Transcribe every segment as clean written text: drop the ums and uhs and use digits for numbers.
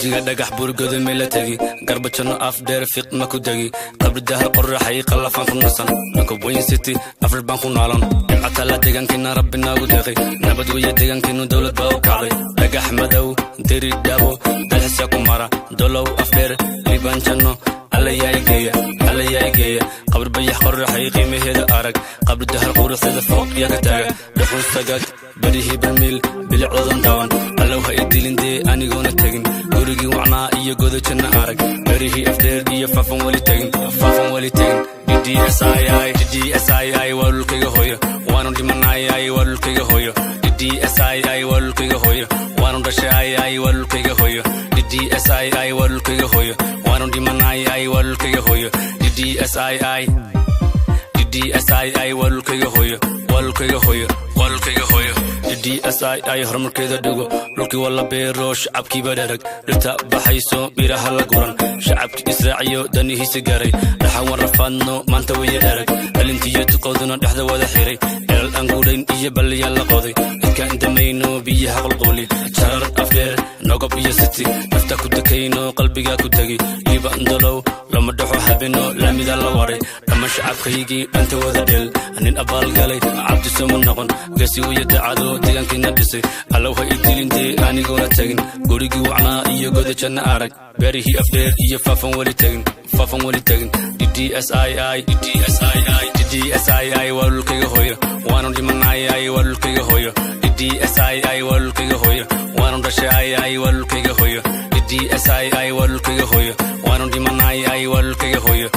jiga dhagax burgooda meel tagi garbajano afdheer fiq ma ku dagi qabridaha qorraxay qalafan ku nasan nako weyn city afar baan ku naalan atala deegaankeena rabbina ugu deeqay nabad weeye deegaankeenu dawlad baa u kacday dhagax madow diri dabo dalxiisa ku mara dolow afdheer liban janno alla yaa geeya qabr bayax qorraxay qiimaheeda arag qabridaha quruxda fooq yaa ka taga dhuxul sagad barihi barmil bilicoodan dawan allow ha idilindee anigoona tagin gurigii wacnaa iyo godo janna arag barihi afdheer iyo faafan wali tagin DDSII waa dhulkayga hooyo waanu dhimanayay waa dhulkayga hooyo DDSII waa dhulkayga hooyo waanu dhashayay waa dhulkayga hooyo DDSII waa dhulkayga hooyo waanu dhimanayay waa dhulkayga hooyo DDSII waa dhulkayga hooyo waa dhulkayga hooyo waa dhulkayga hooyo DDSII horumarkeeda dhigo dhulkii waa la beero shacabkii baa dharag dhirta baxayso miraha la guran shacabkii israaciyo danihiisa gaaray dhaxan warafaadno maanta weeye dharag dhalintiyo duqooduna dhexda wada xiray elal aan guudhayn iyo balliyaan la qoday dadka indamayno biyaha qulquli jarar afdheer nogob iyo city nafta ku dekayno qalbigaa ku tegi liiba ndolow lama dhaxo habeno laamida la waray dhamma shacabkaygii dhanta wada dhel nin abaalgalay cabdi sooma noqon gasi waya dacado deegaankeena dhisay allow ha idilintee anigoona tagin gurigii wacnaa iyo goda janna arag beerihii afdheer iyo faafan wali tagin DDSII waa dhulkayga hooyo waanu dhimanayay waa dhulkayga hooyo DDSII waa dhulkayga hooyo waanu dhashayay waa dhulkayga hooyo DDSII waa dhulkayga hooyo waanu dhimanayay waa dhulkayga hooyo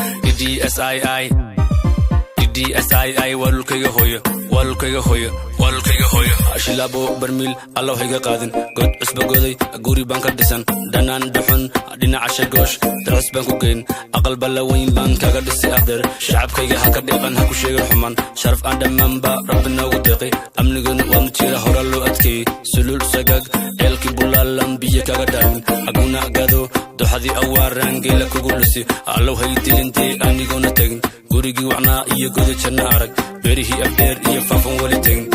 DDSII waa dhulkayga hooyo waa dhulkayga hooyo waa dhulkayga hooyo shilaabo barmiil allow hayga qaadin god cusba goday guri baan ka dhisan dhanaan dhuxun dhinaca shagoosh dalcus baan ku geyn aqal balaweyn baan kaga dhisay afdheer shacabkayga ha ka dhiqan ha ku sheegin xumaan sharaf aan dhammaanba rabbina ugu deeqay amnigoona waa mutiira hora loo adkeeyey sulul sagag ceelkii bulaalan biyo kaga dhaamin aguna gado doxadii awaaraan geela kugu lusi allow ha idilintee anigoona tagin gurigii wacnaa iyo goda janna arag beerihii afdheer iyo faafan wali tagin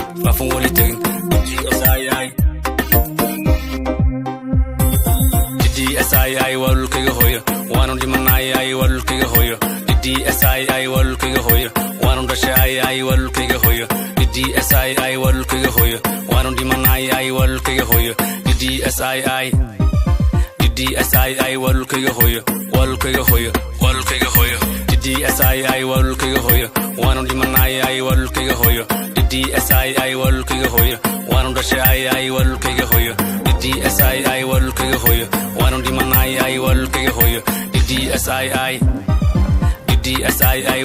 DDSII waa dhulkayga hooyo waanu dhimanayay waa dhulkayga hooyo DDSII waa dhulkayga hooyo waanu dhashayay waa dhulkayga hooyo DDSII waa dhulkayga hooyo waanu dhimanayay waa dhulkayga hooyo DDSII waa dhulkayga hooyo waa dhulkayga hooyo waa dhulkayga hooyo DDSII waa dhulkayga hooyo waanu dhimanayay waa dhulkayga hooyo DDSII waa dhulkayga hooyo waanu dhashayay waa dhulkayga hooyo DDSII waa dhulkayga hooyo waanu dhimanayay waa dhulkayga hooyo DDSII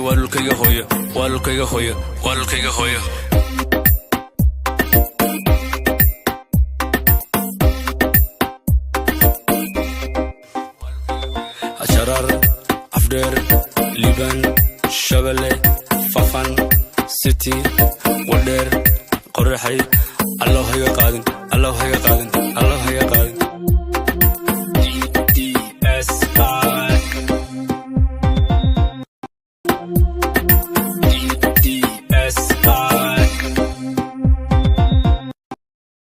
waa dhulkayga hooyo waa dhulkayga hooyo waa dhulkayga hooyo jarar afdheer liban shabelle fafan city wadheer qorraxay allow hayga qaadin